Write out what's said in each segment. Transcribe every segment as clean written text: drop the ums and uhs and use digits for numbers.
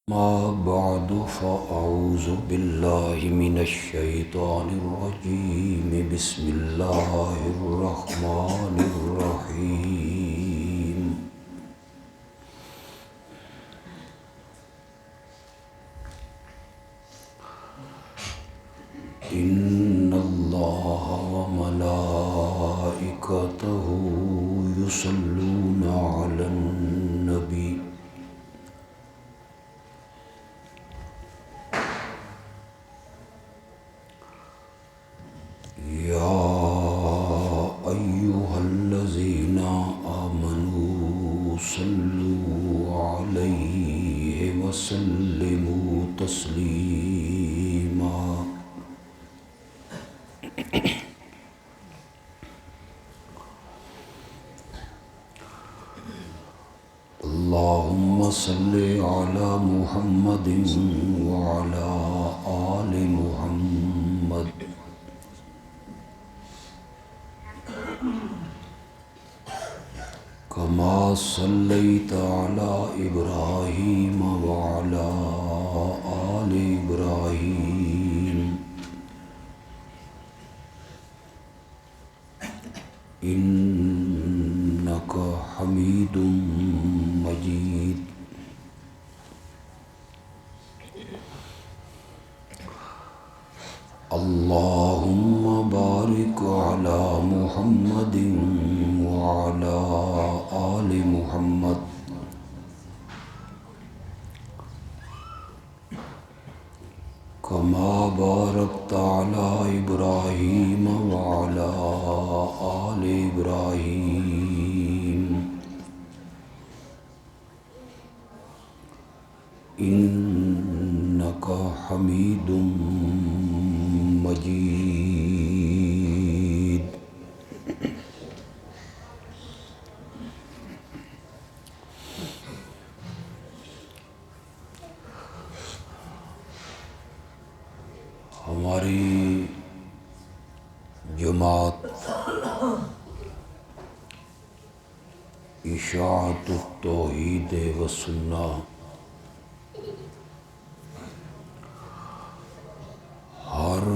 ما بعد فأعوذ بالله من الشيطان الرجيم بسم الله الرحمن الرحيم إن الله وملائكته يصلون على النبي يا أيها الذين آمنوا صلوا عليه وسلموا تسليما اللهم صل على محمد وعلى آل محمد كما صليت على إبراهيم وعلى آل إبراهيم إنك حميد مجيد اللهم بارك على محمد وعلى آل محمد كما باركت على إبراهيم وعلى آل إبراهيم إنك حميد مجيد ہماری جماعت اشاعت التوحید و سنہ ہر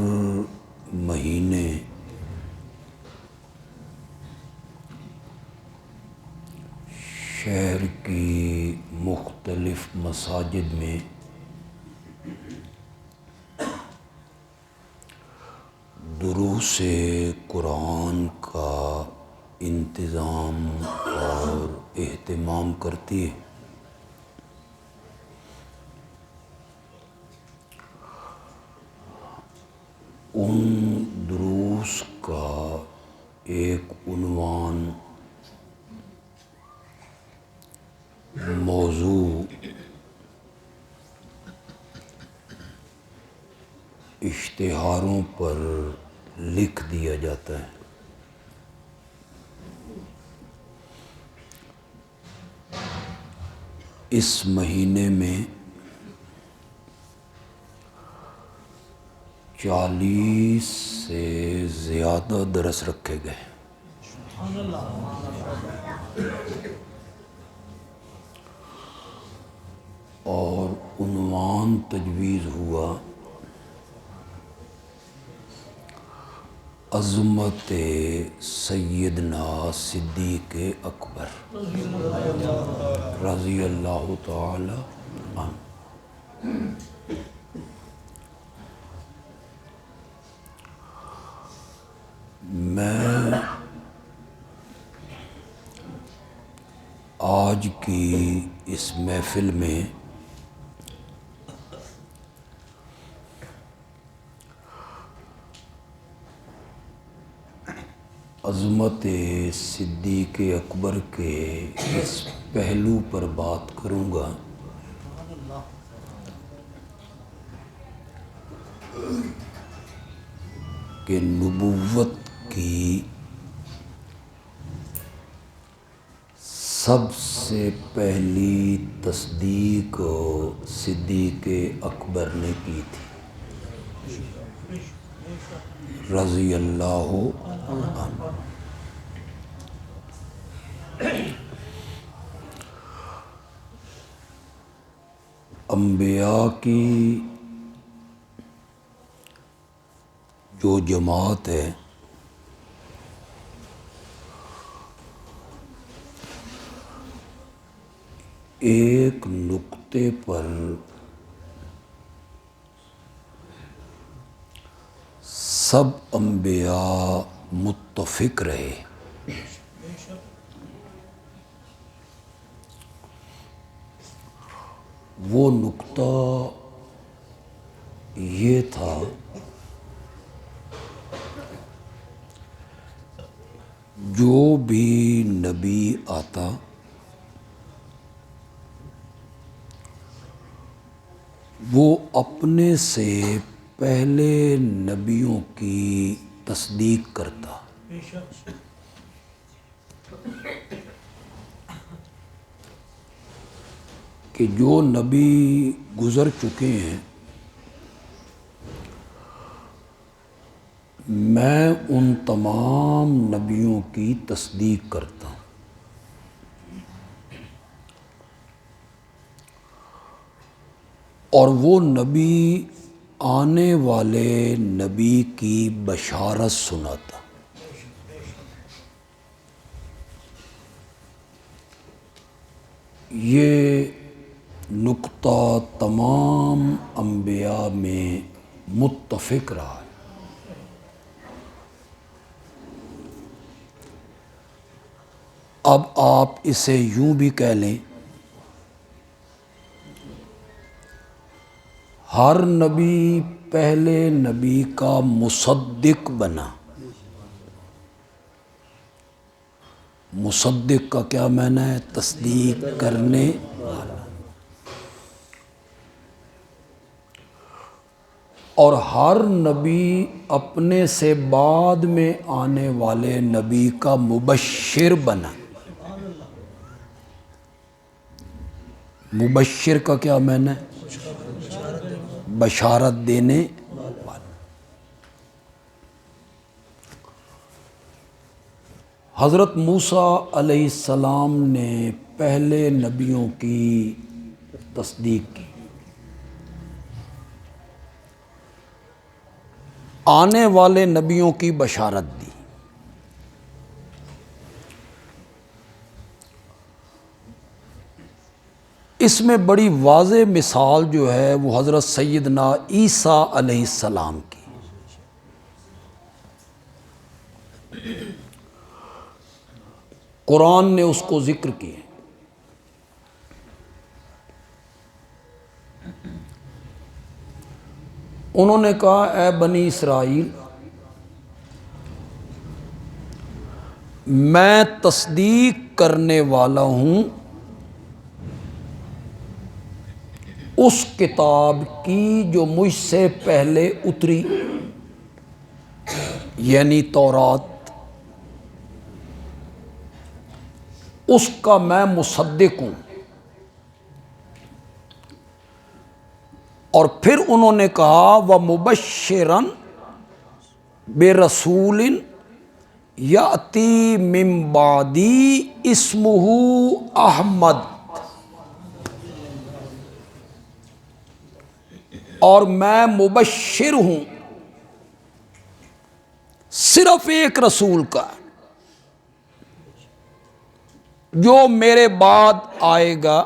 مہینے شہر کی مختلف مساجد میں دروس قرآن کا انتظام اور اہتمام کرتی ہے۔ ان دروس کا ایک عنوان موضوع اشتہاروں پر لکھ دیا جاتا ہے۔ اس مہینے میں 40 سے زیادہ درس رکھے گئے۔ اور عنوان تجویز ہوا عظمت سیدنا صدیق اکبر رضی اللہ تعالی عنہ۔ میں آج کی اس محفل میں عظمت صدیق اکبر کے اس پہلو پر بات کروں گا کہ نبوت کی سب سے پہلی تصدیق صدیق اکبر نے کی تھی رضی اللہ عنہ۔ انبیاء کی جو جماعت ہے ایک نقطے پر سب انبیاء متفق رہے، وہ نقطہ یہ تھا جو بھی نبی آتا وہ اپنے سے پہلے نبیوں کی تصدیق کرتا، کہ جو نبی گزر چکے ہیں میں ان تمام نبیوں کی تصدیق کرتا ہوں، اور وہ نبی آنے والے نبی کی بشارت سناتا۔ یہ نقطہ تمام انبیاء میں متفق رہا ہے۔ اب آپ اسے یوں بھی کہہ لیں، ہر نبی پہلے نبی کا مصدق بنا۔ مصدق کا کیا معنی ہے؟ تصدیق کرنے والا۔ اور ہر نبی اپنے سے بعد میں آنے والے نبی کا مبشر بنا۔ مبشر کا کیا معنی ہے؟ بشارت دینے والا۔ حضرت موسیٰ علیہ السلام نے پہلے نبیوں کی تصدیق کی، آنے والے نبیوں کی بشارت دی۔ اس میں بڑی واضح مثال جو ہے وہ حضرت سیدنا عیسیٰ علیہ السلام کی۔ قرآن نے اس کو ذکر کیا۔ انہوں نے کہا اے بنی اسرائیل، میں تصدیق کرنے والا ہوں اس کتاب کی جو مجھ سے پہلے اتری، یعنی تورات، اس کا میں مصدق ہوں۔ اور پھر انہوں نے کہا وَمُبَشِّرًا بِرَسُولٍ يَأْتِي مِن بَعْدِي اسْمُهُ احمد، اور میں مبشر ہوں صرف ایک رسول کا جو میرے بعد آئے گا،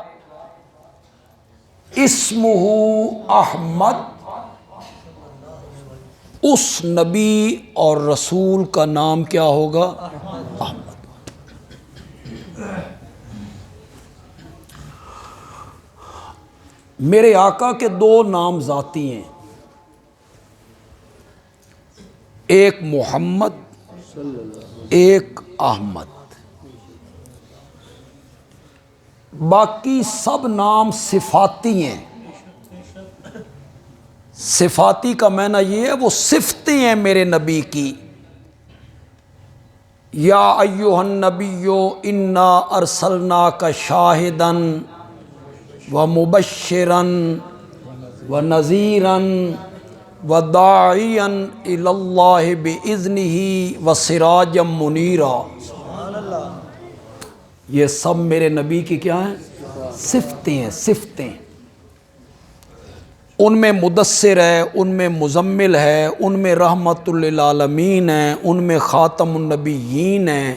اسمہ احمد، اس نبی اور رسول کا نام کیا ہوگا؟ احمد۔ میرے آقا کے دو نام ذاتی ہیں، ایک محمد، ایک احمد۔ باقی سب نام صفاتی ہیں۔ صفاتی کا معنی یہ ہے وہ صفتیں ہیں میرے نبی کی۔ یا ایھا النبی انا ارسلناک شاہدا ومبشرا ونذیرا وداعیا الی اللہ باذنہ وسراجا منیرا۔ یہ سب میرے نبی کی کیا ہیں؟ صفتیں ہیں، صفتیں۔ ان میں مدثر ہے، ان میں مزمل ہے، ان میں رحمت للعالمین ہے، ان میں خاتم النبیین ہے۔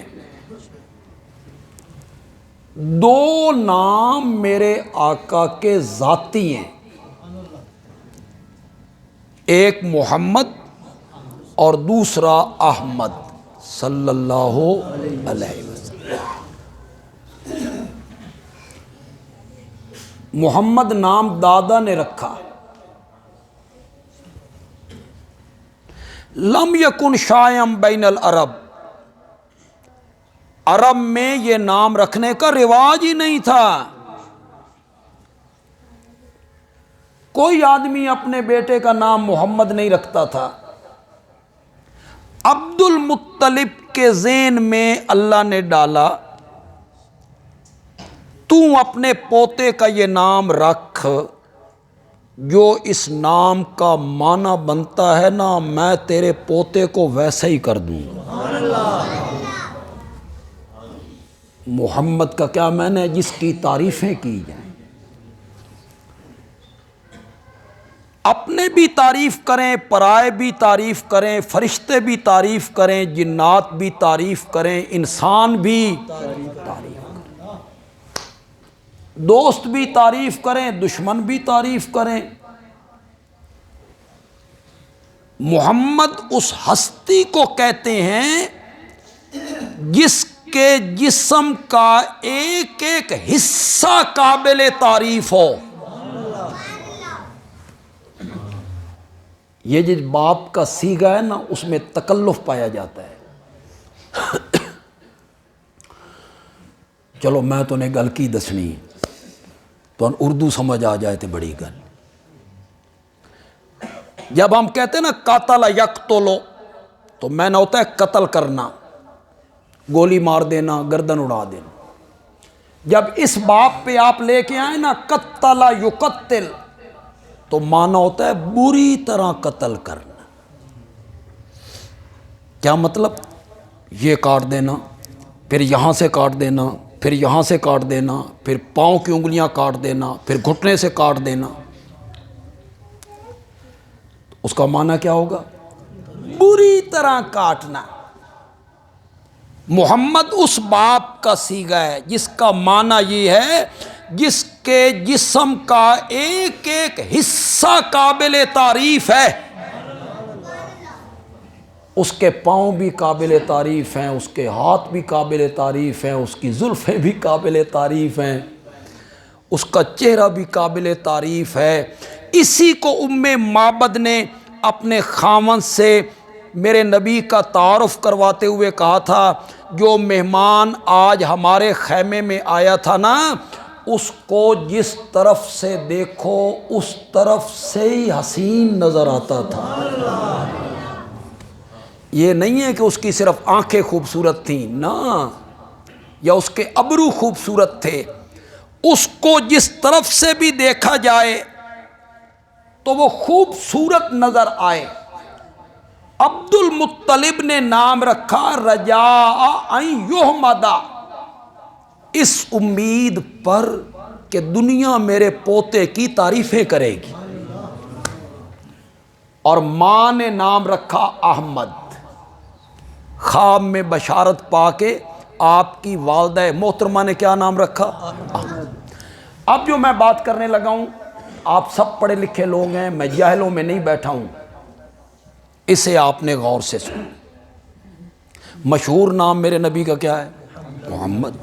دو نام میرے آقا کے ذاتی ہیں، ایک محمد اور دوسرا احمد صلی اللہ علیہ وسلم۔ محمد نام دادا نے رکھا، لم یکن شائعا بین العرب، عرب میں یہ نام رکھنے کا رواج ہی نہیں تھا۔ کوئی آدمی اپنے بیٹے کا نام محمد نہیں رکھتا تھا۔ عبد المطلب کے ذہن میں اللہ نے ڈالا تو اپنے پوتے کا یہ نام رکھ، جو اس نام کا معنی بنتا ہے نا میں تیرے پوتے کو ویسا ہی کر دوں گا۔ محمد کا کیا معنی ہے؟ جس کی تعریفیں کی جائیں، اپنے بھی تعریف کریں، پرائے بھی تعریف کریں، فرشتے بھی تعریف کریں، جنات بھی تعریف کریں، انسان بھی تعریف کریں، دوست بھی تعریف کریں، دشمن بھی تعریف کریں۔ محمد اس ہستی کو کہتے ہیں جس کے جسم کا ایک ایک حصہ قابل تعریف ہو۔ یہ جس باپ کا سیغہ ہے نا اس میں تکلف پایا جاتا ہے۔ چلو میں تو نے گل کی دسنی تو اردو سمجھ آ جائے تو بڑی گل۔ جب ہم کہتے ہیں نا قاتل یقتلو تو میں نہ ہوتا ہے قتل کرنا، گولی مار دینا، گردن اڑا دینا۔ جب اس باب پہ آپ لے کے آئے نا قتل یقتل تو معنی ہوتا ہے بری طرح قتل کرنا۔ کیا مطلب؟ یہ کاٹ دینا، پھر یہاں سے کاٹ دینا، پھر یہاں سے کاٹ دینا، پھر پاؤں کی انگلیاں کاٹ دینا، پھر گھٹنے سے کاٹ دینا۔ اس کا معنی کیا ہوگا؟ بری طرح کاٹنا۔ محمد اس باپ کا صیغہ ہے جس کا معنی یہ ہے جس کے جسم کا ایک ایک حصہ قابل تعریف ہے۔ اس کے پاؤں بھی قابل تعریف ہیں، اس کے ہاتھ بھی قابل تعریف ہیں، اس کی زلفیں بھی قابل تعریف ہیں، اس کا چہرہ بھی قابل تعریف ہے۔ اسی کو معبد نے اپنے خاوند سے میرے نبی کا تعارف کرواتے ہوئے کہا تھا، جو مہمان آج ہمارے خیمے میں آیا تھا نا اس کو جس طرف سے دیکھو اس طرف سے ہی حسین نظر آتا تھا۔ یہ نہیں ہے کہ اس کی صرف آنکھیں خوبصورت تھیں نا، یا اس کے ابرو خوبصورت تھے، اس کو جس طرف سے بھی دیکھا جائے تو وہ خوبصورت نظر آئے۔ عبد المطلب نے نام رکھا رجاء ان یحمدا، اس امید پر کہ دنیا میرے پوتے کی تعریفیں کرے گی۔ اور ماں نے نام رکھا احمد، خواب میں بشارت پا کے آپ کی والدہ محترمہ نے کیا نام رکھا؟ احمد۔ اب جو میں بات کرنے لگا ہوں آپ سب پڑھے لکھے لوگ ہیں، میں جاہلوں میں نہیں بیٹھا ہوں، اسے آپ نے غور سے سنا۔ مشہور نام میرے نبی کا کیا ہے؟ محمد۔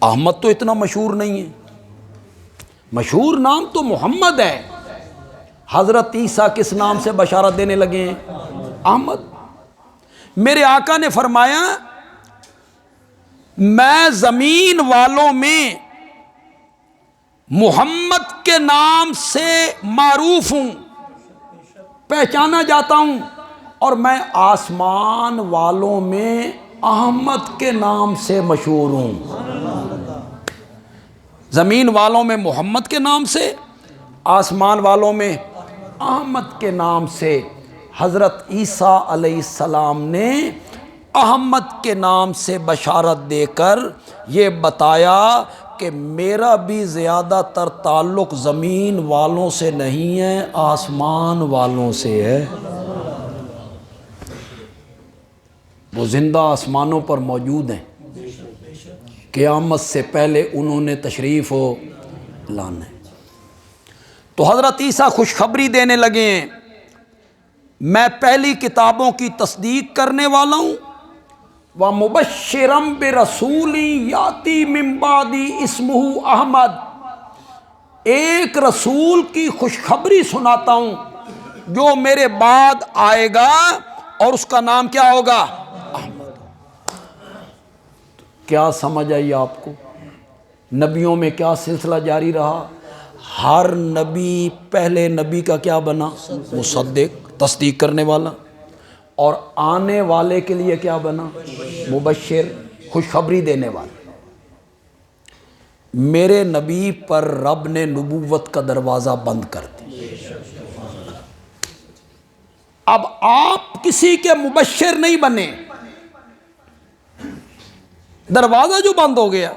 احمد تو اتنا مشہور نہیں ہے، مشہور نام تو محمد ہے۔ حضرت عیسیٰ کس نام سے بشارت دینے لگے ہیں؟ احمد۔ میرے آقا نے فرمایا میں زمین والوں میں محمد کے نام سے معروف ہوں، پہچانا جاتا ہوں، اور میں آسمان والوں میں احمد کے نام سے مشہور ہوں۔ زمین والوں میں محمد کے نام سے، آسمان والوں میں احمد کے نام سے۔ حضرت عیسیٰ علیہ السلام نے احمد کے نام سے بشارت دے کر یہ بتایا کہ میرا بھی زیادہ تر تعلق زمین والوں سے نہیں ہے، آسمان والوں سے ہے۔ وہ زندہ آسمانوں پر موجود ہیں، قیامت سے پہلے انہوں نے تشریف لانا ہے۔ تو حضرت عیسیٰ خوشخبری دینے لگے ہیں، میں پہلی کتابوں کی تصدیق کرنے والا ہوں، وَمُبَشِّرًا بِرَسُولٍ يَأْتِي مِن بَعْدِي اسْمُهُ احمد، ایک رسول کی خوشخبری سناتا ہوں جو میرے بعد آئے گا اور اس کا نام کیا ہوگا؟ احمد۔ کیا سمجھ آئی آپ کو؟ نبیوں میں کیا سلسلہ جاری رہا؟ ہر نبی پہلے نبی کا کیا بنا؟ مصدق، تصدیق کرنے والا، اور آنے والے کے لیے کیا بنا؟ مبشر، خوشخبری دینے والا۔ میرے نبی پر رب نے نبوت کا دروازہ بند کر دیا۔ اب آپ کسی کے مبشر نہیں بنے، دروازہ جو بند ہو گیا۔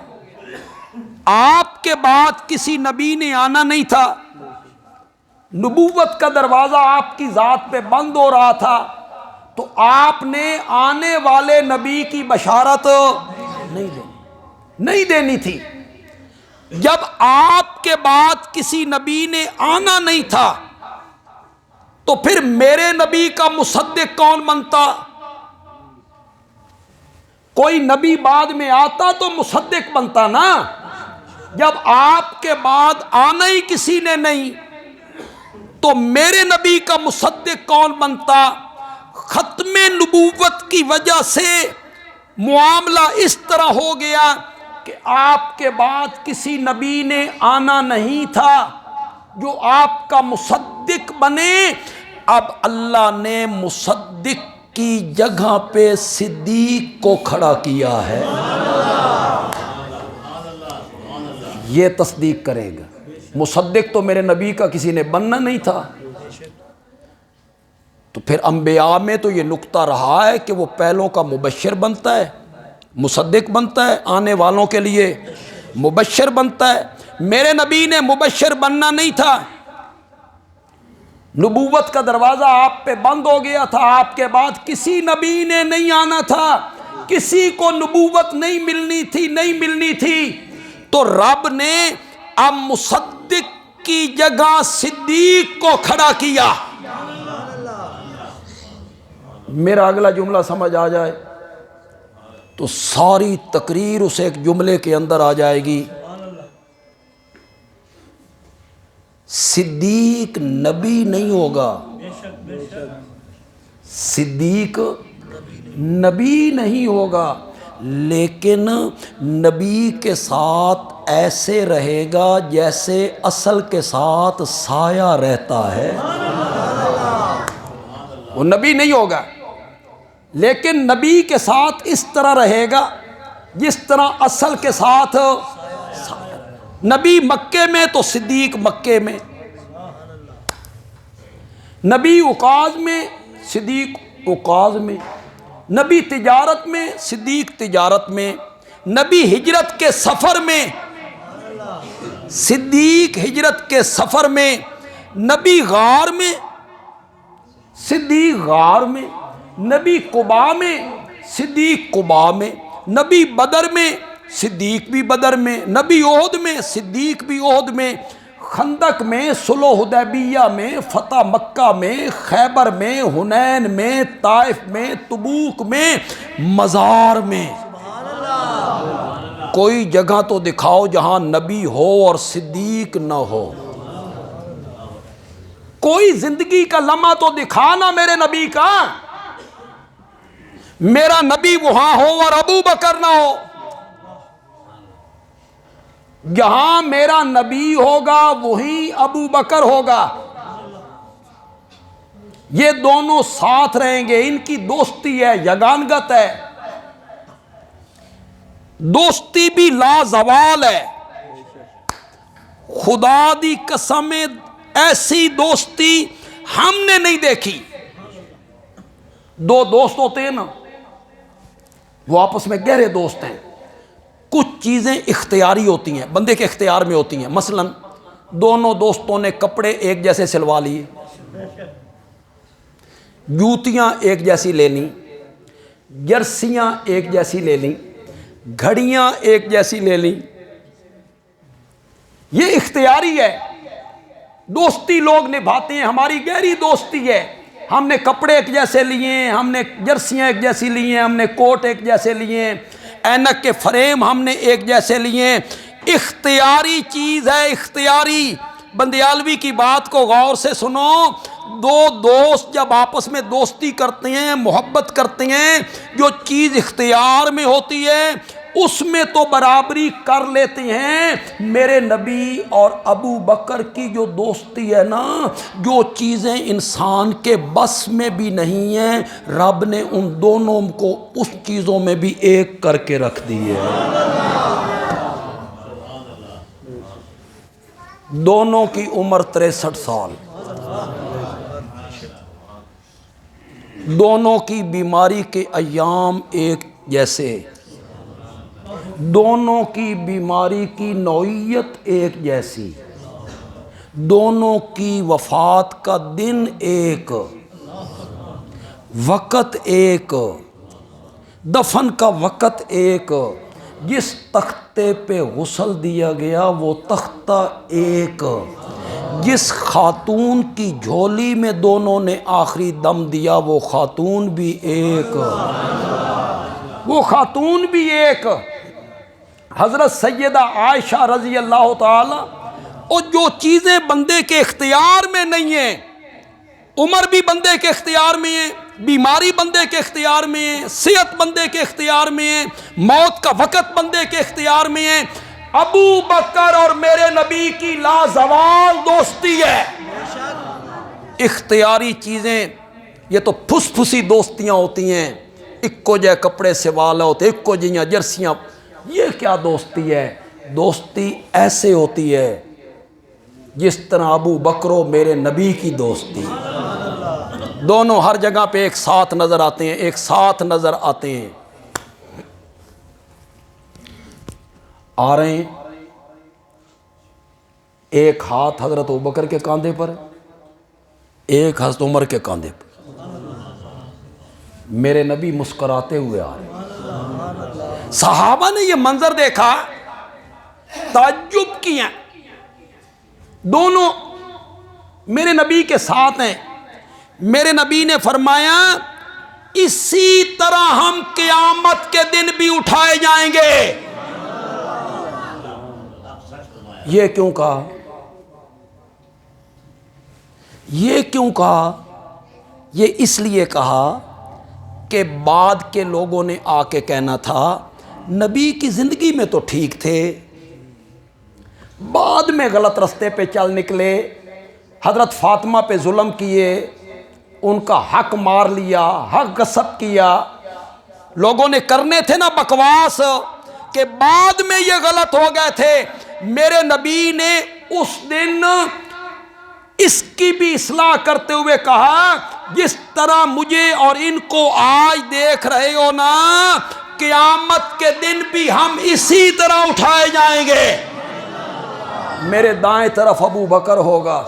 آپ کے بعد کسی نبی نے آنا نہیں تھا، نبوت کا دروازہ آپ کی ذات پہ بند ہو رہا تھا، تو آپ نے آنے والے نبی کی بشارت نہیں دینی تھی۔ جب آپ کے بعد کسی نبی نے آنا نہیں تھا تو پھر میرے نبی کا مصدق کون بنتا؟ کوئی نبی بعد میں آتا تو مصدق بنتا نا۔ جب آپ کے بعد آنا ہی کسی نے نہیں تو میرے نبی کا مصدق کون بنتا؟ ختم نبوت کی وجہ سے معاملہ اس طرح ہو گیا کہ آپ کے بعد کسی نبی نے آنا نہیں تھا جو آپ کا مصدق بنے۔ اب اللہ نے مصدق کی جگہ پہ صدیق کو کھڑا کیا ہے، یہ تصدیق کرے گا۔ مصدق تو میرے نبی کا کسی نے بننا نہیں تھا، تو پھر انبیاء میں تو یہ نقطہ رہا ہے کہ وہ پہلوں کا مبشر بنتا ہے، مصدق بنتا ہے، آنے والوں کے لیے مبشر بنتا ہے۔ میرے نبی نے مبشر بننا نہیں تھا، نبوت کا دروازہ آپ پہ بند ہو گیا تھا، آپ کے بعد کسی نبی نے نہیں آنا تھا، کسی کو نبوت نہیں ملنی تھی، تو رب نے اب مصدق کی جگہ صدیق کو کھڑا کیا۔ میرا اگلا جملہ سمجھ آ جائے تو ساری تقریر اس ایک جملے کے اندر آ جائے گی۔ صدیق نبی نہیں ہوگا، صدیق نبی نہیں ہوگا، لیکن نبی کے ساتھ ایسے رہے گا جیسے اصل کے ساتھ سایہ رہتا ہے۔ وہ نبی نہیں ہوگا لیکن نبی کے ساتھ اس طرح رہے گا جس طرح اصل کے ساتھ نبی مکے میں تو صدیق مکے میں، نبی عکاظ میں صدیق عکاظ میں، نبی تجارت میں صدیق تجارت میں، نبی ہجرت کے سفر میں صدیق ہجرت کے سفر میں، نبی غار میں صدیق غار میں، نبی قباء میں صدیق قباء میں، نبی بدر میں صدیق بھی بدر میں، نبی احد میں صدیق بھی احد میں، خندق میں، صلح حدیبیہ میں، فتح مکہ میں، خیبر میں، حنین میں، طائف میں، تبوک میں، مزار میں۔ کوئی جگہ تو دکھاؤ جہاں نبی ہو اور صدیق نہ ہو، کوئی زندگی کا لمحہ تو دکھانا میرے نبی کا، میرا نبی وہاں ہو اور ابو بکر نہ ہو۔ جہاں میرا نبی ہوگا وہیں ابو بکر ہوگا، یہ دونوں ساتھ رہیں گے، ان کی دوستی ہے، یگانگت ہے، دوستی بھی لازوال ہے۔ خدا دی قسم ایسی دوستی ہم نے نہیں دیکھی۔ دو دوست ہوتے ہیں نا، وہ آپس میں گہرے دوست ہیں، کچھ چیزیں اختیاری ہوتی ہیں، بندے کے اختیار میں ہوتی ہیں. مثلا دونوں دوستوں نے کپڑے ایک جیسے سلوا لیے، جوتیاں ایک جیسی لے لیں، جرسیاں ایک جیسی لے لیں، گھڑیاں ایک جیسی لے لیں. یہ اختیاری ہے. دوستی لوگ نبھاتے ہیں، ہماری گہری دوستی ہے. ہم نے کپڑے ایک جیسے لیے ہیں، ہم نے جرسیاں ایک جیسی لی ہیں، ہم نے کوٹ ایک جیسے لیے ہیں، اینک کے فریم ہم نے ایک جیسے لیے ہیں. اختیاری چیز ہے، اختیاری. بندیالوی کی بات کو غور سے سنو. دو دوست جب آپس میں دوستی کرتے ہیں، محبت کرتے ہیں، جو چیز اختیار میں ہوتی ہے اس میں تو برابری کر لیتے ہیں. میرے نبی اور ابو بکر کی جو دوستی ہے نا، جو چیزیں انسان کے بس میں بھی نہیں ہیں، رب نے ان دونوں کو اس چیزوں میں بھی ایک کر کے رکھ دی ہے. دونوں کی عمر 63 سال، دونوں کی بیماری کے ایام ایک جیسے، دونوں کی بیماری کی نوعیت ایک جیسی، دونوں کی وفات کا دن ایک، وقت ایک، دفن کا وقت ایک، جس تختے پہ غسل دیا گیا وہ تختہ ایک، جس خاتون کی جھولی میں دونوں نے آخری دم دیا وہ خاتون بھی ایک، وہ خاتون بھی ایک، حضرت سیدہ عائشہ رضی اللہ تعالی. اور جو چیزیں بندے کے اختیار میں نہیں ہیں، عمر بھی بندے کے اختیار میں ہے، بیماری بندے کے اختیار میں ہے، صحت بندے کے اختیار میں ہے، موت کا وقت بندے کے اختیار میں ہے. ابو بکر اور میرے نبی کی لازوال دوستی ہے. اختیاری چیزیں یہ تو پھس پھسی دوستیاں ہوتی ہیں، اکو جے کپڑے سوال ہوتے، اکو جیاں جرسیاں. یہ کیا دوستی ہے؟ دوستی ایسے ہوتی ہے جس طرح ابو بکر و میرے نبی کی دوستی. دونوں ہر جگہ پہ ایک ساتھ نظر آتے ہیں، ایک ساتھ نظر آتے ہیں. آ رہے ہیں، ایک ہاتھ حضرت ابوبکر کے کاندھے پر، ایک حضرت عمر کے کاندھے پر. میرے نبی مسکراتے ہوئے آ رہے ہیں. صحابہ نے یہ منظر دیکھا، تعجب کیا. دونوں میرے نبی کے ساتھ ہیں. میرے نبی نے فرمایا اسی طرح ہم قیامت کے دن بھی اٹھائے جائیں گے. یہ کیوں کہا؟ یہ کیوں کہا؟ یہ اس لیے کہا کہ بعد کے لوگوں نے آ کے کہنا تھا نبی کی زندگی میں تو ٹھیک تھے، بعد میں غلط رستے پہ چل نکلے، حضرت فاطمہ پہ ظلم کیے، ان کا حق مار لیا، حق غصب کیا. لوگوں نے کرنے تھے نا بکواس کہ بعد میں یہ غلط ہو گئے تھے. میرے نبی نے اس دن اس کی بھی اصلاح کرتے ہوئے کہا جس طرح مجھے اور ان کو آج دیکھ رہے ہو نا، قیامت کے دن بھی ہم اسی طرح اٹھائے جائیں گے. میرے دائیں طرف ابو بکر ہوگا،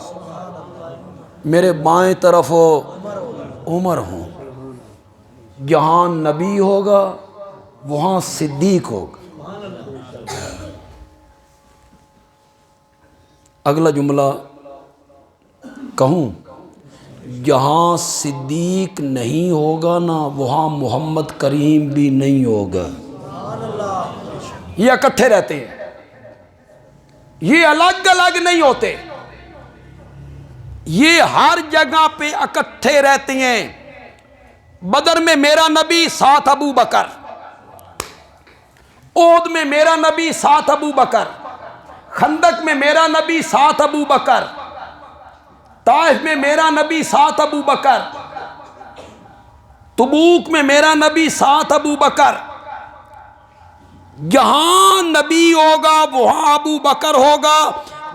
میرے بائیں طرف عمر ہوں. جہاں نبی ہوگا وہاں صدیق ہوگا. اگلا جملہ کہوں، جہاں صدیق نہیں ہوگا نا وہاں محمد کریم بھی نہیں ہوگا. یہ اکٹھے رہتے ہیں، یہ الگ الگ نہیں ہوتے، یہ ہر جگہ پہ اکٹھے رہتے ہیں. بدر میں میرا نبی ساتھ ابو بکر، احد میں میرا نبی ساتھ ابو بکر، خندق میں میرا نبی ساتھ ابو بکر، طائف میں میرا نبی ساتھ ابو بکر، تبوک میں میرا نبی ساتھ ابو بکر. جہاں نبی ہوگا وہاں ابو بکر ہوگا،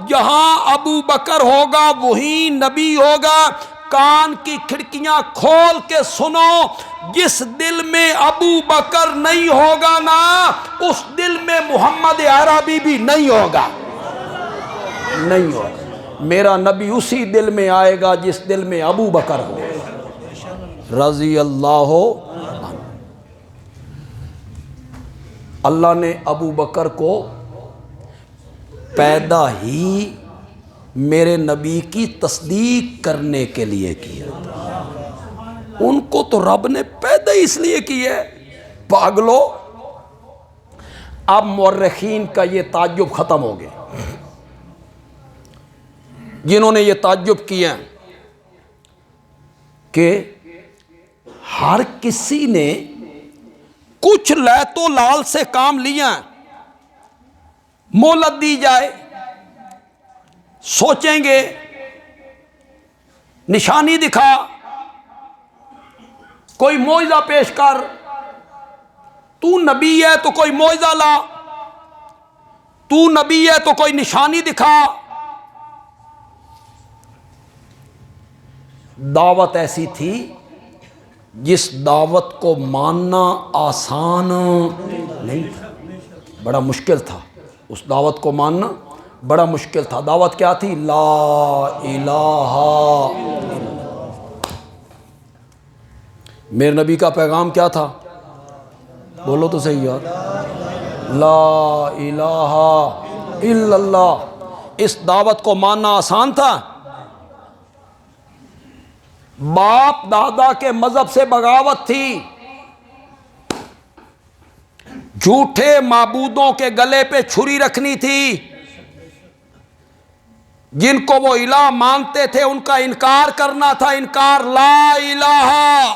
جہاں ابو بکر ہوگا وہیں نبی ہوگا. کان کی کھڑکیاں کھول کے سنو، جس دل میں ابو بکر نہیں ہوگا نا اس دل میں محمد عربی بھی نہیں ہوگا، نہیں ہوگا۔ میرا نبی اسی دل میں آئے گا جس دل میں ابو بکر ہو رضی اللہ عنہ۔ اللہ نے ابو بکر کو پیدا ہی میرے نبی کی تصدیق کرنے کے لیے کیا تھا، ان کو تو رب نے پیدا اس لیے کی ہے۔ پاگلو، اب مورخین کا یہ تعجب ختم ہو گیا، جنہوں نے یہ تعجب کیا کہ ہر کسی نے کچھ لیت و لال سے کام لیا، مہلت دی جائے، سوچیں گے نشانی دکھا، کوئی معجزہ پیش کر، تو نبی ہے تو کوئی معجزہ لا، تو نبی ہے تو کوئی نشانی دکھا۔ دعوت ایسی تھی جس دعوت کو ماننا آسان نہیں تھا، بڑا مشکل تھا، اس دعوت کو ماننا بڑا مشکل تھا۔ دعوت کیا تھی؟ لا الہ الا اللہ۔ میرے نبی کا پیغام کیا تھا؟ بولو تو صحیح یار، لا الہ الا اللہ۔ اس دعوت کو ماننا آسان تھا؟ باپ دادا کے مذہب سے بغاوت تھی، جھوٹے معبودوں کے گلے پہ چھری رکھنی تھی، جن کو وہ الہ مانتے تھے ان کا انکار کرنا تھا، انکار لا الہ۔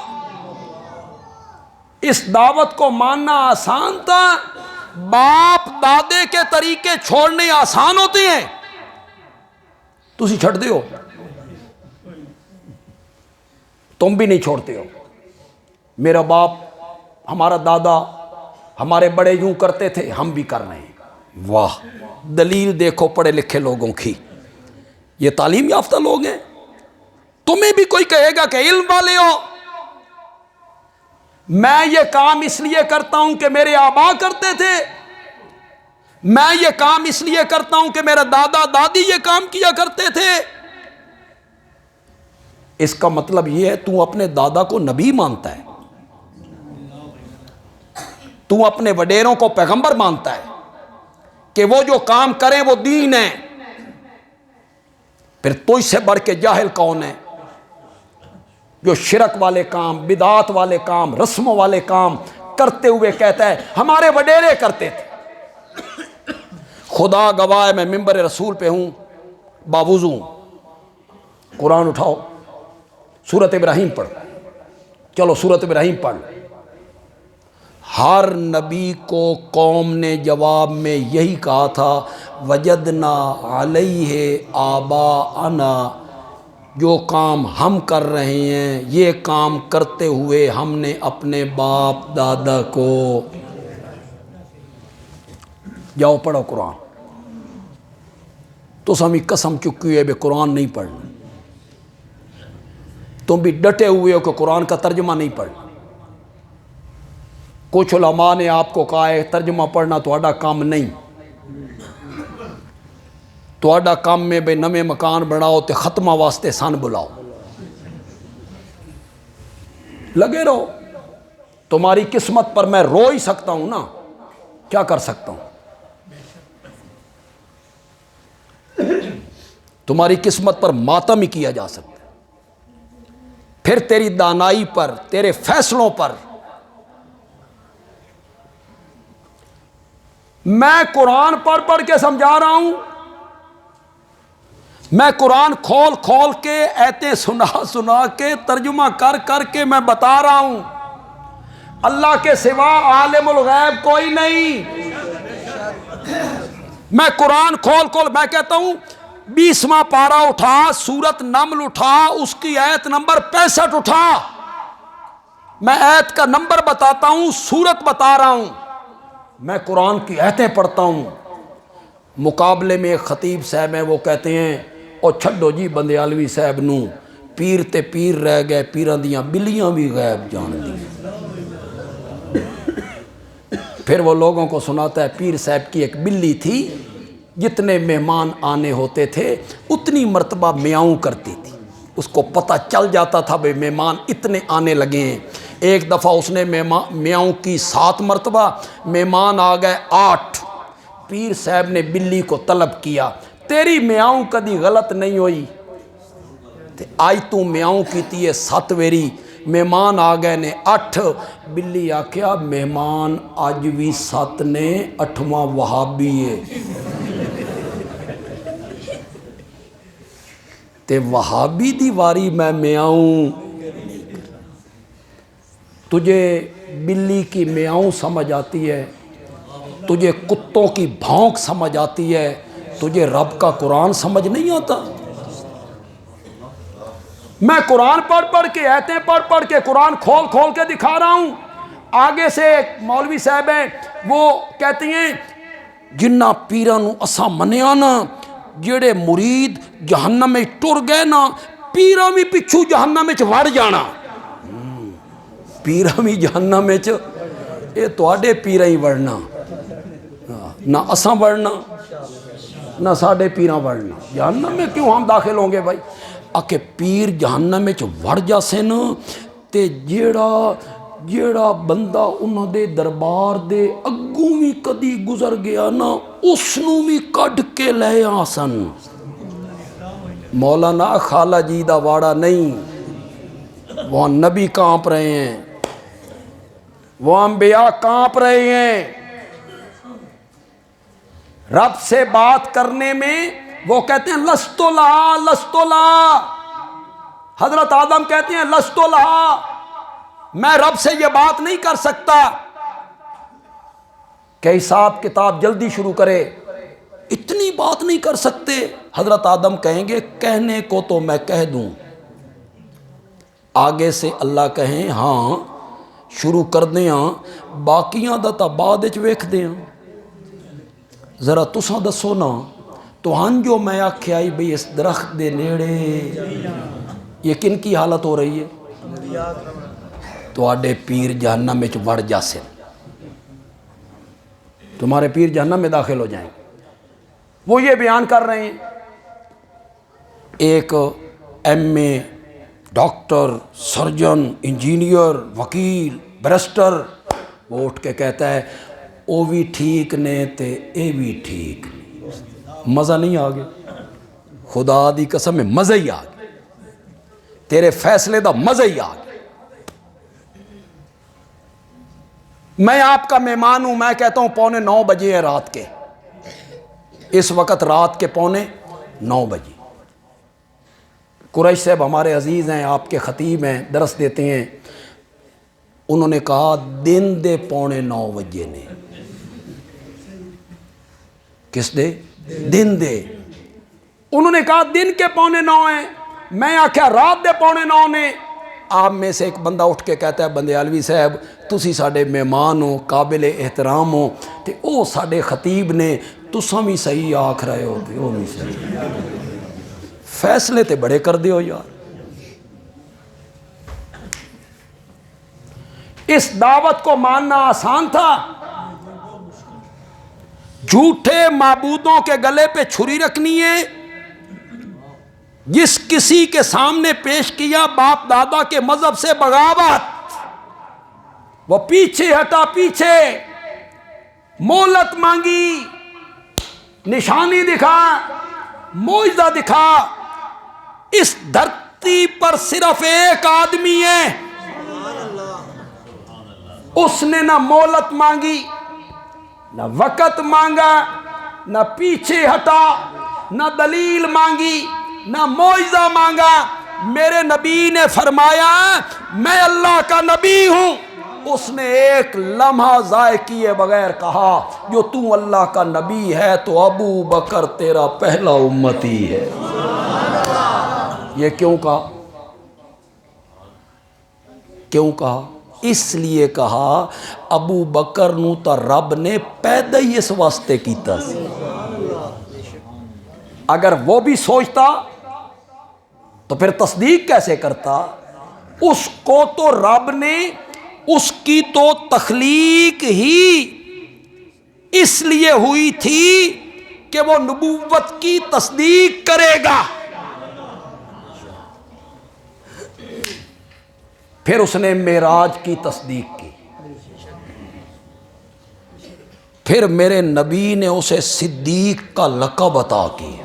اس دعوت کو ماننا آسان تھا؟ باپ دادے کے طریقے چھوڑنے آسان ہوتے ہیں؟ تسی چھڑ دے ہو، تم بھی نہیں چھوڑتے ہو۔ میرا باپ، ہمارا دادا، ہمارے بڑے یوں کرتے تھے، ہم بھی کر رہے ہیں۔ واہ، دلیل دیکھو پڑھے لکھے لوگوں کی، یہ تعلیم یافتہ لوگ ہیں۔ تمہیں بھی کوئی کہے گا کہ علم والے ہو، میں یہ کام اس لیے کرتا ہوں کہ میرے آبا کرتے تھے، میں یہ کام اس لیے کرتا ہوں کہ میرا دادا دادی یہ کام کیا کرتے تھے۔ اس کا مطلب یہ ہے تو اپنے دادا کو نبی مانتا ہے، تو اپنے وڈیروں کو پیغمبر مانتا ہے کہ وہ جو کام کریں وہ دین ہے، پھر تو اس سے بڑھ کے جاہل کون ہے جو شرک والے کام، بدعات والے کام، رسموں والے کام کرتے ہوئے کہتا ہے ہمارے وڈیرے کرتے تھے۔ خدا گواہ ہے، میں ممبر رسول پہ ہوں، باوضو ہوں۔ قرآن اٹھاؤ، سورۃ ابراہیم پڑھ، چلو سورۃ ابراہیم پڑھ۔ ہر نبی کو قوم نے جواب میں یہی کہا تھا، وجدنا علیہ آباءنا، جو کام ہم کر رہے ہیں یہ کام کرتے ہوئے ہم نے اپنے باپ دادا کو۔ جاؤ پڑھو قرآن، تو سمی قسم چکی ہے بے قرآن نہیں پڑھنا، تم بھی ڈٹے ہوئے ہو کہ قرآن کا ترجمہ نہیں پڑھنا۔ کچھ علماء نے آپ کو کہا ہے ترجمہ پڑھنا تہاڈا کام نہیں، تہاڈا کام میں بے نویں مکان بناؤ تے ختمہ واسطے سن بلاؤ، لگے رہو۔ تمہاری قسمت پر میں رو ہی سکتا ہوں نا، کیا کر سکتا ہوں؟ تمہاری قسمت پر ماتم ہی کیا جا سکتا ہے، پھر تیری دانائی پر، تیرے فیصلوں پر۔ میں قرآن پڑھ پڑھ کے سمجھا رہا ہوں، میں قرآن کھول کھول کے ایتیں سنا سنا کے ترجمہ کر کر کے میں بتا رہا ہوں، اللہ کے سوا عالم الغیب کوئی نہیں۔ میں قرآن کھول کھول میں کہتا ہوں 20واں پارہ اٹھا، سورت نمل اٹھا، اس کی آیت نمبر 65 اٹھا، میں آیت کا نمبر بتاتا ہوں، سورت بتا رہا ہوں، میں قرآن کی آیتیں پڑھتا ہوں۔ مقابلے میں ایک خطیب صاحب ہیں، وہ کہتے ہیں او چھڈو جی بندیالوی صاحب نو، پیر تے پیر رہ گئے، پیراں دیاں بلیاں بھی غیب جان دی۔ پھر وہ لوگوں کو سناتا ہے پیر صاحب کی ایک بلی تھی، جتنے مہمان آنے ہوتے تھے اتنی مرتبہ میاؤں کرتی تھی، اس کو پتہ چل جاتا تھا بھئی مہمان اتنے آنے لگے ہیں۔ ایک دفعہ اس نے میاؤں کی 7 مرتبہ، مہمان آ گئے 8۔ پیر صاحب نے بلی کو طلب کیا، تیری میاؤں کدی غلط نہیں ہوئی، آج تو میاؤں کیتی ہے 7 ویری، مہمان آ گئے نے 8۔ بلی آکھیا مہمان اج بھی 7 نے، 8واں وہابی ہے۔ تے وہابی دی واری میں میاؤں، تجھے بلی کی میاؤں سمجھ آتی ہے، تجھے کتوں کی بھونک سمجھ آتی ہے، تجھے رب کا قرآن سمجھ نہیں آتا؟ میں قرآن پڑھ کے آیتیں پڑھ کے قرآن کھول کے دکھا رہا ہوں۔ آگے سے ایک مولوی صاحب ہیں، وہ کہتے ہیں جنہ پیراں نو اساں منیا نا، جڑے مرید جہنم میں ٹر گئے نا، پیراں بھی پچھو جہنم میں وڑ جانا۔ پیراں بھی جہنم میں، اے تواڈے پیراں ہی وڑنا، نہ اساں وڑنا نہ ساڈے پیراں وڑنا۔ جہنم میں کیوں ہم داخل ہوں گے بھائی؟ کہ پیر جہنم میں وڑ جاسے نا، تے جیڑا بندہ انہاں دے دربار دے اگوں بھی کدی گزر گیا نا، اس نو بھی کڈ کے لے آسن۔ مولانا خالہ جی دا واڑا نہیں، وہاں نبی کانپ رہے ہیں، وہ انبیاء کانپ رہے ہیں۔ رب سے بات کرنے میں وہ کہتے ہیں لستو لہا لستو لہا، حضرت آدم کہتے ہیں لستو لہا، میں رب سے یہ بات نہیں کر سکتا کہ حساب کتاب جلدی شروع کرے، اتنی بات نہیں کر سکتے۔ حضرت آدم کہیں گے کہنے کو تو میں کہہ دوں، آگے سے اللہ کہیں ہاں شروع کر دیاں، باقیاں دا تا بعد وچ ویکھ دیاں۔ ذرا تساں دسو نا، تو ہن جو میں آکھیا آئی بھئی اس درخت دے نیڑے، یہ کن کی حالت ہو رہی ہے؟ تو آڈے پیر جہنم میں وڑ جاسے، تمہارے پیر جہنم میں داخل ہو جائیں۔ وہ یہ بیان کر رہے ہیں، ایک ایم اے، ڈاکٹر، سرجن، انجینئر، وکیل، بیرسٹر، وہ اٹھ کے کہتا ہے او بھی ٹھیک نے تے اے بھی ٹھیک نے۔ مزہ نہیں آگے؟ خدا دی قسم میں مزہ ہی آگے، تیرے فیصلے دا مزہ ہی آگے۔ میں آپ کا مہمان ہوں، میں کہتا ہوں 8:45 بجے ہیں رات کے، اس وقت رات کے 8:45 بجے۔ قریش صاحب ہمارے عزیز ہیں، آپ کے خطیب ہیں، درس دیتے ہیں، انہوں نے کہا دن دے 8:45 بجے نے۔ کس دے؟ دن دے۔ انہوں نے کہا دن کے 8:45 ہیں، میں آکھیا رات دے 8:45 نے۔ آپ میں سے ایک بندہ اٹھ کے کہتا ہے بندیالوی صاحب تسی ساڈے مہمان ہو، قابل احترام ہو، تے او ساڈے خطیب نے، تساں بھی صحیح آکھ رہے ہو تے او بھی صحیح، فیصلے تے بڑے کر دیو یار۔ اس دعوت کو ماننا آسان تھا؟ جھوٹے معبودوں کے گلے پہ چھری رکھنی ہے؟ جس کسی کے سامنے پیش کیا باپ دادا کے مذہب سے بغاوت، وہ پیچھے ہٹا، پیچھے مہلت مانگی، نشانی دکھا، معجزہ دکھا۔ اس دھرتی پر صرف ایک آدمی ہے، اس نے نہ مہلت مانگی، نہ وقت مانگا، نہ پیچھے ہٹا، نہ دلیل مانگی، نہ معجزہ مانگا۔ میرے نبی نے فرمایا میں اللہ کا نبی ہوں، اس نے ایک لمحہ ضائع کیے بغیر کہا جو تو اللہ کا نبی ہے تو ابو بکر تیرا پہلا امتی ہے۔ یہ کیوں کہا؟ کیوں کہا؟ اس لیے کہا ابو بکر نو تا رب نے پیدا ہی اس واسطے کیتا سی۔ اگر وہ بھی سوچتا تو پھر تصدیق کیسے کرتا؟ اس کو تو رب نے اس کی تو تخلیق ہی اس لیے ہوئی تھی کہ وہ نبوت کی تصدیق کرے گا. پھر اس نے معراج کی تصدیق کی. پھر میرے نبی نے اسے صدیق کا لقب عطا کیا.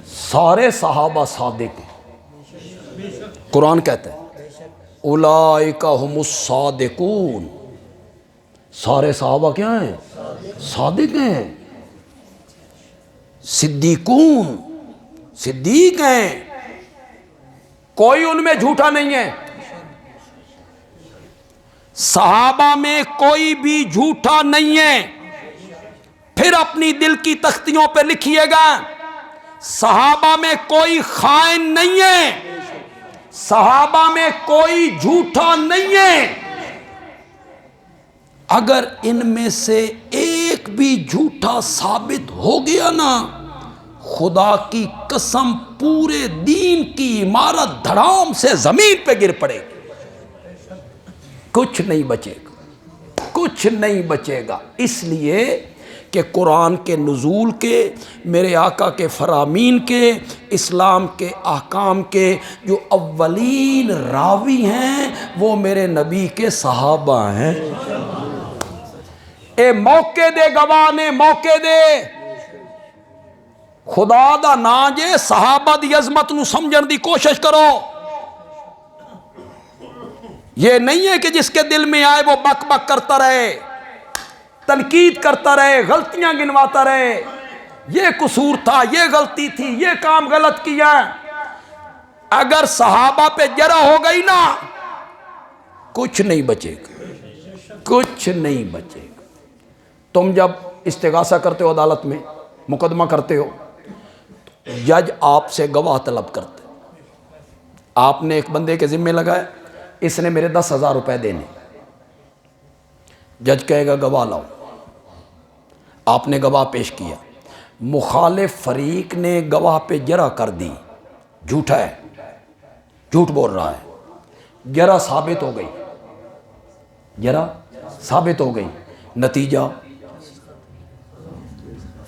سارے صحابہ صادق ہیں. قرآن کہتا ہے اولئک هم الصادقون. سارے صحابہ کیا ہیں؟ صادق ہیں. صدیقون، صدیق ہیں. کوئی ان میں جھوٹا نہیں ہے. صحابہ میں کوئی بھی جھوٹا نہیں ہے. پھر اپنی دل کی تختیوں پہ لکھیے گا صحابہ میں کوئی خائن نہیں ہے، صحابہ میں کوئی جھوٹا نہیں ہے. اگر ان میں سے ایک بھی جھوٹا ثابت ہو گیا نا، خدا کی قسم پورے دین کی عمارت دھڑام سے زمین پہ گر پڑے گی. کچھ نہیں بچے گا، کچھ نہیں بچے گا. اس لیے کہ قرآن کے نزول کے، میرے آقا کے فرامین کے، اسلام کے احکام کے جو اولین راوی ہیں وہ میرے نبی کے صحابہ ہیں. اے موقع دے گواہ نے، موقع دے. خدا دا نا جے صحابہ دی عظمت نو سمجھن دی کوشش کرو. یہ نہیں ہے کہ جس کے دل میں آئے وہ بک بک کرتا رہے، تنقید کرتا رہے، غلطیاں گنواتا رہے، یہ قصور تھا، یہ غلطی تھی، یہ کام غلط کیا. اگر صحابہ پہ جرح ہو گئی نا، کچھ نہیں بچے گا، کچھ نہیں بچے گا. تم جب استغاثہ کرتے ہو، عدالت میں مقدمہ کرتے ہو، جج آپ سے گواہ طلب کرتے. آپ نے ایک بندے کے ذمے لگایا، اس نے میرے 10,000 روپے دینے. جج کہے گا گواہ لاؤ. آپ نے گواہ پیش کیا، مخالف فریق نے گواہ پہ جرح کر دی، جھوٹا ہے، جھوٹ بول رہا ہے. جرح ثابت ہو گئی، جرح ثابت ہو گئی. نتیجہ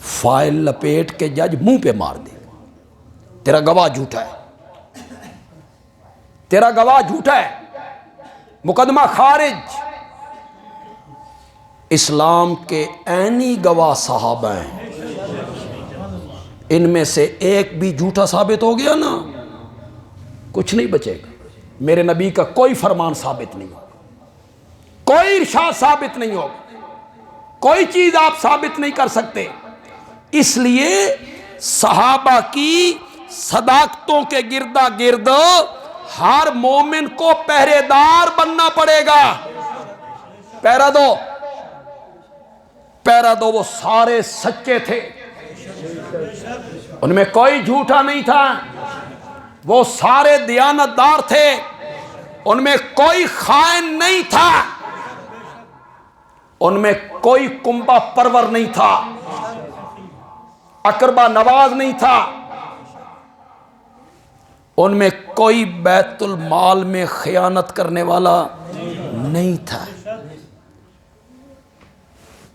فائل لپیٹ کے جج منہ پہ مار دے. تیرا گواہ جھوٹا ہے، تیرا گواہ جھوٹا ہے، مقدمہ خارج. اسلام کے عینی گواہ صحابہ ہیں. ان میں سے ایک بھی جھوٹا ثابت ہو گیا نا، کچھ نہیں بچے گا. میرے نبی کا کوئی فرمان ثابت نہیں ہوگا، کوئی ارشاد ثابت نہیں ہوگا، کوئی چیز آپ ثابت نہیں کر سکتے. اس لیے صحابہ کی صداقتوں کے گردا گرد ہر مومن کو پہرے دار بننا پڑے گا. پہرا دو، پہرا دو. وہ سارے سچے تھے، ان میں کوئی جھوٹا نہیں تھا. وہ سارے دیانتدار تھے، ان میں کوئی خائن نہیں تھا. ان میں کوئی کنبہ پرور نہیں تھا، اقربا نواز نہیں تھا. ان میں کوئی بیت المال میں خیانت کرنے والا نہیں تھا.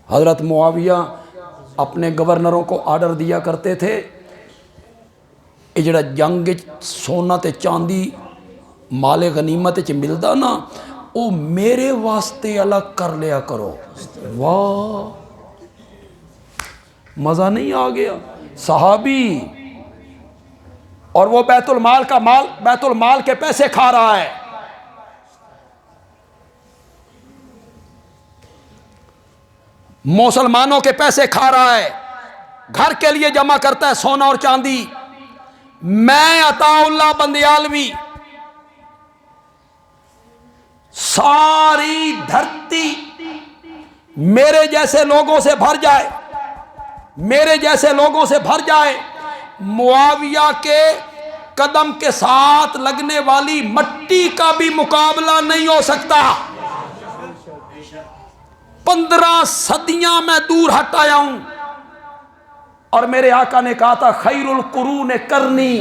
حضرت معاویہ اپنے گورنروں کو آرڈر دیا کرتے تھے، یہ جڑا جنگ سونا تے چاندی مال غنیمت چ ملدا نا، وہ میرے واسطے الگ کر لیا کرو. واہ، مزہ نہیں آ گیا؟ صحابی، اور وہ بیت المال کا مال، بیت المال کے پیسے کھا رہا ہے. مسلمانوں کے پیسے کھا رہا ہے، گھر کے لیے جمع کرتا ہے سونا اور چاندی. میں عطا اللہ بندیالوی، ساری دھرتی میرے جیسے لوگوں سے بھر جائے، میرے جیسے لوگوں سے بھر جائے، معاویہ کے قدم کے ساتھ لگنے والی مٹی کا بھی مقابلہ نہیں ہو سکتا. 15 صدیاں میں دور ہٹ آیا ہوں، اور میرے آقا نے کہا تھا خیر القرون کرنی،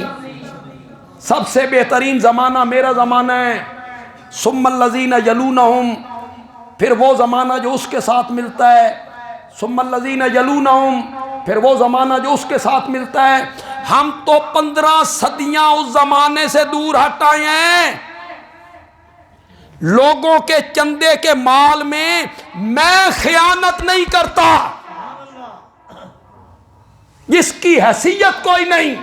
سب سے بہترین زمانہ میرا زمانہ ہے، ثم الذین یلونہم، پھر وہ زمانہ جو اس کے ساتھ ملتا ہے، ثم الذین یلونہم، پھر وہ زمانہ جو اس کے ساتھ ملتا ہے۔ ہم تو 15 صدیاں اس زمانے سے دور ہٹائے ہیں۔ لوگوں کے چندے کے مال میں میں خیانت نہیں کرتا، جس کی حیثیت کوئی نہیں،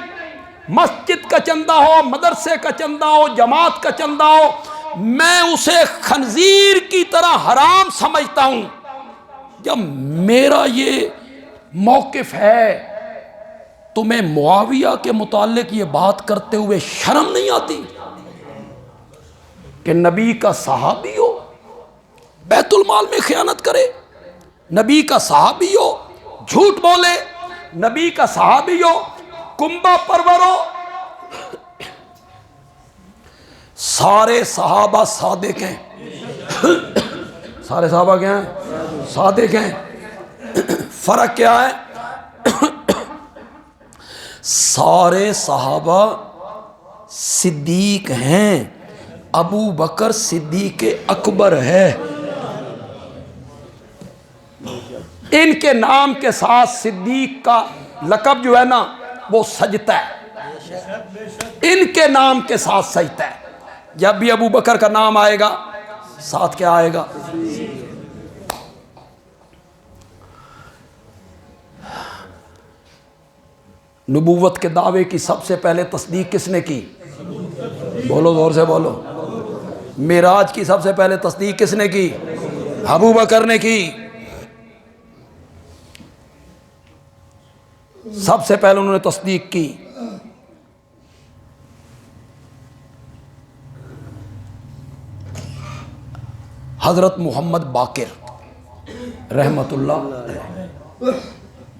مسجد کا چندہ ہو، مدرسے کا چندہ ہو، جماعت کا چندہ ہو، میں اسے خنزیر کی طرح حرام سمجھتا ہوں۔ جب میرا یہ موقف ہے، تمہیں معاویہ کے متعلق یہ بات کرتے ہوئے شرم نہیں آتی کہ نبی کا صحابی ہو بیت المال میں خیانت کرے، نبی کا صحابی ہو جھوٹ بولے، نبی کا صحابی ہو کنبہ پرور ہو؟ سارے صحابہ صادق ہیں، سارے صحابہ کیا ہیں؟ صادق ہیں۔ فرق کیا ہے؟ سارے صحابہ صدیق ہیں، ابو بکر صدیق اکبر ہے۔ ان کے نام کے ساتھ صدیق کا لقب جو ہے نا وہ سجتا ہے، ان کے نام کے ساتھ سجتا ہے۔ جب بھی ابو بکر کا نام آئے گا ساتھ کیا آئے گا؟ نبوت کے دعوے کی سب سے پہلے تصدیق کس نے کی؟ بولو زور سے بولو۔ معراج کی سب سے پہلے تصدیق کس نے کی؟ ابو بکر نے کی۔ سب سے پہلے انہوں نے تصدیق کی۔ حضرت محمد باقر رحمت اللہ علیہ،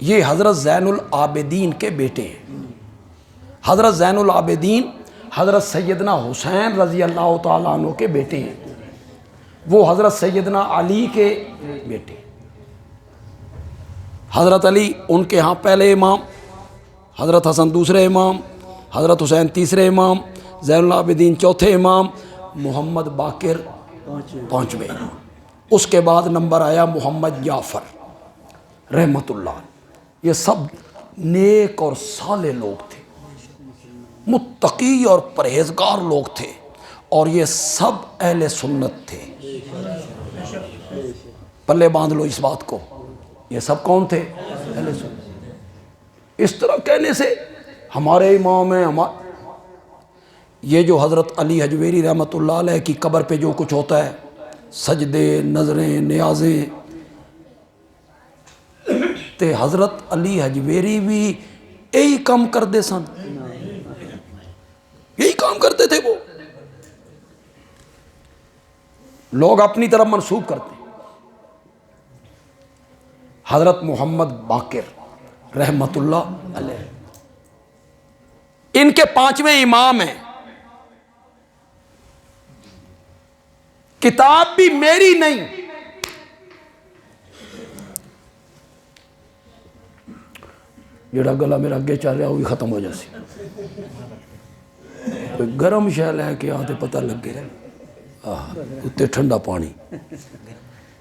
یہ حضرت زین العابدین کے بیٹے ہیں۔ حضرت زین العابدین حضرت سیدنا حسین رضی اللہ تعالیٰ عنہ کے بیٹے ہیں، وہ حضرت سیدنا علی کے بیٹے۔ حضرت علی ان کے ہاں پہلے امام، حضرت حسن دوسرے امام، حضرت حسین تیسرے امام، زین العابدین چوتھے امام، محمد باقر پانچویں امام۔ اس کے بعد نمبر آیا محمد جعفر رحمت اللہ۔ یہ سب نیک اور صالح لوگ تھے، متقی اور پرہیزگار لوگ تھے، اور یہ سب اہل سنت تھے۔ پلے باندھ لو اس بات کو، یہ سب کون تھے؟ اہل سنت۔ اس طرح کہنے سے ہمارے امام ہیں، یہ جو حضرت علی حجویری رحمت اللہ علیہ کی قبر پہ جو کچھ ہوتا ہے، سجدے، نظریں، نیازیں، تے حضرت علی حجویری بھی یہی کام کرتے سن، یہی کام کرتے تھے۔ وہ لوگ اپنی طرف منسوب کرتے ہیں۔ حضرت محمد باقر رحمت اللہ علیہ ان کے پانچویں امام ہیں۔ کتاب بھی میری نہیں، جڑا گلا میرا اگے چل رہا وہ بھی ختم ہو جاسی، کوئی گرم شے لے کے آتے پتہ لگے اتنے ٹھنڈا پانی۔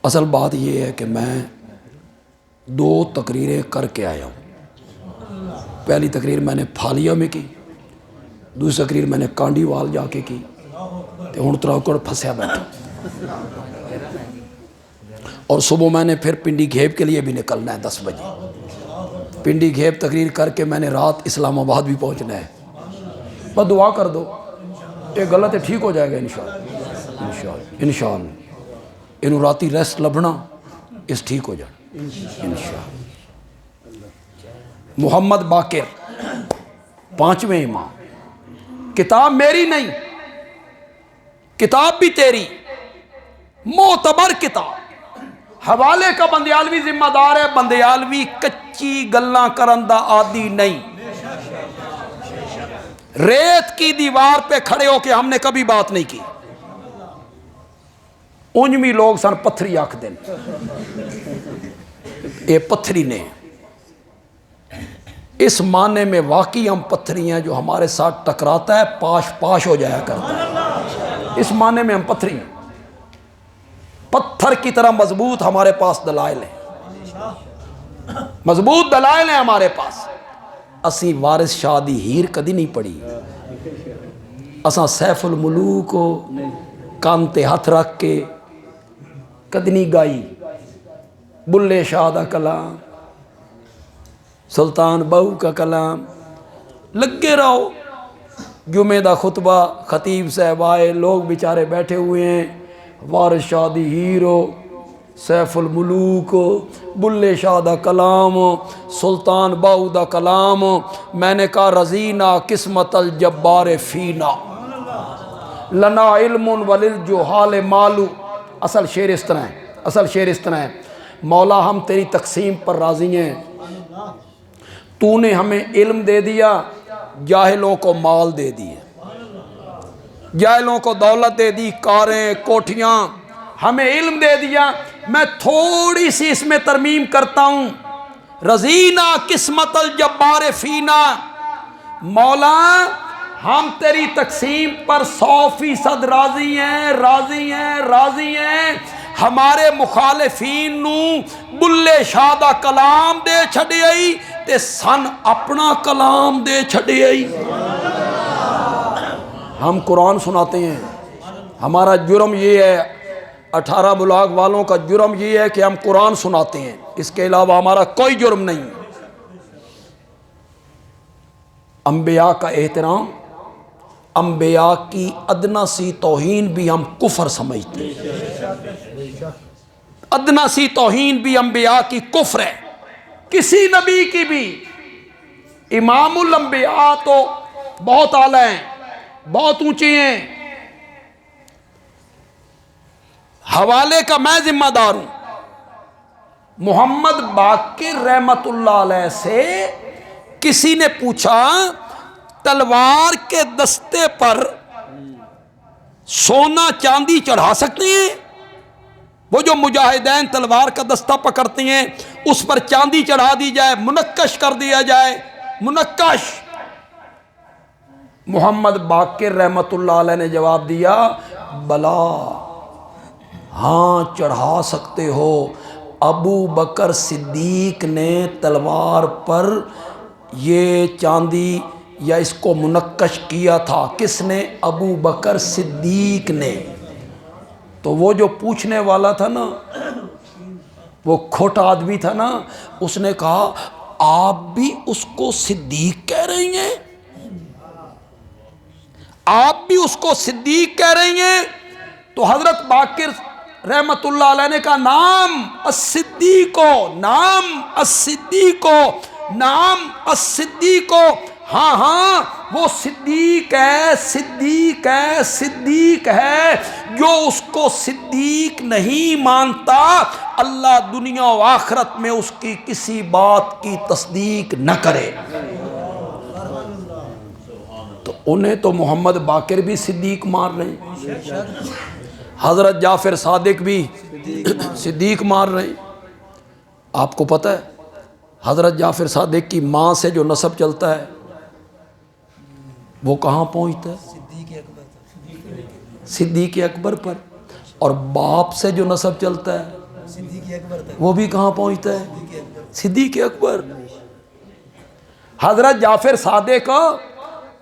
اصل بات یہ ہے کہ میں 2 تقریریں کر کے آیا ہوں۔ پہلی تقریر میں نے پھالیہ میں کی، دوسری تقریر میں نے کانڈی وال جا کے کی، تے ہن تراکڑ پھنسیا بیٹھا، اور صبح میں نے پھر پنڈی گھیب کے لیے بھی نکلنا ہے 10 بجے۔ پنڈی گھیب تقریر کر کے میں نے رات اسلام آباد بھی پہنچنا ہے۔ بس دعا کر دو، یہ غلط ہے ٹھیک ہو جائے گا انشاءاللہ، انشاءاللہ انشاءاللہ انہوں راتی ریسٹ لبنا اس ٹھیک ہو جانا انشاءاللہ۔ محمد باقر پانچویں امام۔ کتاب میری نہیں، کتاب بھی تیری، معتبر کتاب، حوالے کا بندیالوی ذمہ دار ہے۔ بندیالوی کچی گلاں کرن دا عادی نہیں، ریت کی دیوار پہ کھڑے ہو کے ہم نے کبھی بات نہیں کی۔ انجمی لوگ سن پتھری آکھ دیں، یہ پتھری نے اس معنی میں واقعی ہم پتھری ہیں، جو ہمارے ساتھ ٹکراتا ہے پاش پاش ہو جایا کرتا ہے، اس معنی میں ہم پتھری ہیں، پتھر کی طرح مضبوط ہمارے پاس دلائل ہیں، مضبوط دلائل ہیں ہمارے پاس۔ اسی وارث شاہ دی ہیر کدی نہیں پڑھی، اساں سیف الملوک کو کان تے ہاتھ رکھ کے کدی نہیں گائی، بلے شاہ دا کلام، سلطان بہو کا کلام، لگے رہو۔ جمعہ دا خطبہ خطیب صاحب آئے، لوگ بیچارے بیٹھے ہوئے ہیں، وارث شاہ دی ہیرو، سیف الملوک، بلے شاہ دا کلام، سلطان بہو دا کلام۔ میں نے کہا رضینا قسمت الجبار فینا لنا علم وللجہال مالو۔ اصل شعر اس طرح ہے، اصل شعر اس طرح ہے، مولا ہم تیری تقسیم پر راضی ہیں، تو نے ہمیں علم دے دیا، جاہلوں کو مال دے دیے، جاہلوں کو دولت دے دی، کاریں کوٹھیاں، ہمیں علم دے دیا۔ میں تھوڑی سی اس میں ترمیم کرتا ہوں، رضینا قسمت الجبار فینا، مولا ہم تیری تقسیم پر 100% راضی ہیں، راضی ہیں، راضی ہیں۔ ہمارے مخالفین نو بلے شاہ دا کلام دے چھڑے آئی تے سن اپنا کلام دے چھڑے آئی۔ ہم قرآن سناتے ہیں، ہمارا جرم یہ ہے، 18 بلاغ والوں کا جرم یہ ہے کہ ہم قرآن سناتے ہیں، اس کے علاوہ ہمارا کوئی جرم نہیں۔ انبیاء کا احترام، انبیاء کی ادنا سی توہین بھی ہم کفر سمجھتے ہیں، ادنا سی توہین بھی انبیاء کی کفر ہے، کسی نبی کی بھی۔ امام الانبیاء تو بہت اعلیٰ ہیں، بہت اونچے ہیں، حوالے کا میں ذمہ دار ہوں۔ محمد باقر رحمت اللہ علیہ سے کسی نے پوچھا تلوار کے دستے پر سونا چاندی چڑھا سکتے ہیں؟ وہ جو مجاہدین تلوار کا دستہ پکڑتے ہیں اس پر چاندی چڑھا دی جائے، منقش کر دیا جائے، منقش۔ محمد باقر رحمت اللہ علیہ نے جواب دیا بلا، ہاں چڑھا سکتے ہو۔ ابو بکر صدیق نے تلوار پر یہ چاندی یا اس کو منقش کیا تھا، کس نے؟ ابو بکر صدیق نے۔ تو وہ جو پوچھنے والا تھا نا، وہ کھوٹا آدمی تھا نا، اس نے کہا آپ بھی اس کو صدیق کہہ رہی ہیں؟ آپ بھی اس کو صدیق کہہ رہی ہیں؟ تو حضرت باقر رحمت اللہ علیہ نے کہا نام الصدیقو، نام الصدیقو، نام الصدیقو، ہاں ہاں وہ صدیق ہے، صدیق ہے، صدیق ہے۔ جو اس کو صدیق نہیں مانتا اللہ دنیا و آخرت میں اس کی کسی بات کی تصدیق نہ کرے۔ تو انہیں تو محمد باقر بھی صدیق مار رہے ہیں، حضرت جعفر صادق بھی صدیق مار رہے ہیں۔ آپ کو پتہ ہے حضرت جعفر صادق کی ماں سے جو نسب چلتا ہے وہ کہاں پہنچتا ہے؟ صدیق اکبر پر۔ اور باپ سے جو نسب چلتا ہے وہ بھی کہاں پہنچتا ہے؟ صدیق اکبر۔ حضرت جعفر صادق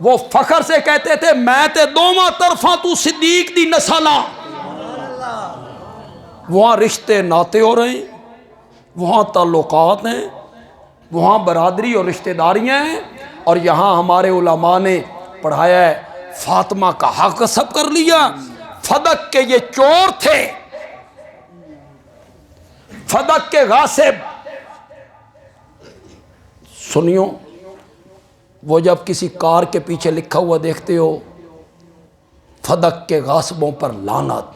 وہ فخر سے کہتے تھے میں تے دوواں طرفاں تو صدیق دی نسلاں۔ وہاں رشتے ناتے ہو رہے ہیں، وہاں تعلقات ہیں، وہاں برادری اور رشتہ داریاں ہیں، اور یہاں ہمارے علماء نے پڑھایا ہے فاطمہ کا حق غصب کر لیا۔ فدق کے یہ چور تھے، فدق کے غاصب۔ سنیو، وہ جب کسی کار کے پیچھے لکھا ہوا دیکھتے ہو فدق کے غاصبوں پر لعنت،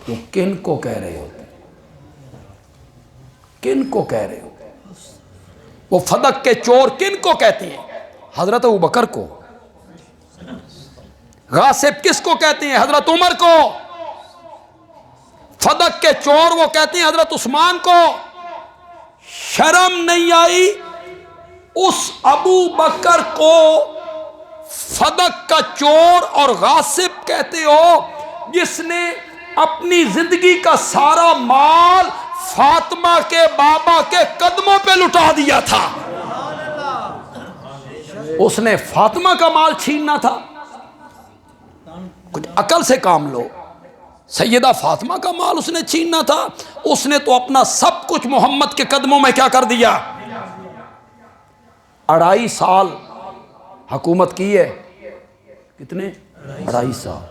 تو کن کو کہہ رہے ہوتے؟ کن کو کہہ رہے ہوتے؟ وہ فدق کے چور کن کو کہتے ہیں؟ حضرت ابو بکر کو۔ غاصب کس کو کہتے ہیں؟ حضرت عمر کو۔ فدق کے چور وہ کہتے ہیں حضرت عثمان کو۔ شرم نہیں آئی اس ابو بکر کو فدق کا چور اور غاصب کہتے ہو، جس نے اپنی زندگی کا سارا مال فاطمہ کے بابا کے قدموں پہ لٹا دیا تھا. اس نے فاطمہ کا مال چھیننا تھا. کچھ عقل سے کام لو. سیدہ فاطمہ کا مال اس نے چھیننا تھا. اس نے تو اپنا سب کچھ محمد کے قدموں میں کیا کر دیا. 2.5 سال حکومت کی ہے. کتنے؟ 2.5 سال.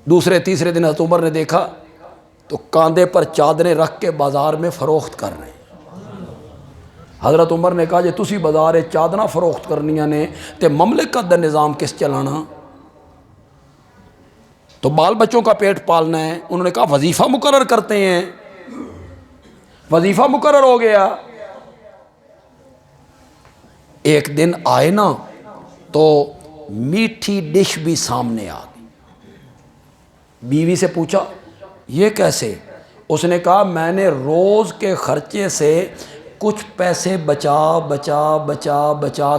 دوسرے تیسرے دن حضرت عمر نے دیکھا تو کاندھے پر چادریں رکھ کے بازار میں فروخت کر رہے ہیں. حضرت عمر نے کہا جی تسی بازار چادریں فروخت کرنیاں نے تے مملکت دا نظام کس چلانا؟ تو بال بچوں کا پیٹ پالنا ہے. انہوں نے کہا وظیفہ مقرر کرتے ہیں. وظیفہ مقرر ہو گیا. ایک دن آئے نا تو میٹھی ڈش بھی سامنے آ گئی. بیوی سے پوچھا یہ کیسے؟ اس نے کہا میں نے روز کے خرچے سے کچھ پیسے بچا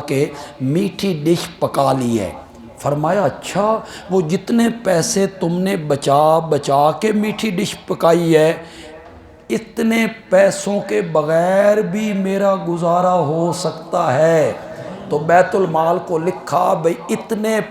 کے میٹھی ڈش پکا لی ہے. فرمایا اچھا، وہ جتنے پیسے تم نے بچا کے میٹھی ڈش پکائی ہے، اتنے پیسوں کے بغیر بھی میرا گزارا ہو سکتا ہے. تو بیت المال کو لکھا بھئی اتنے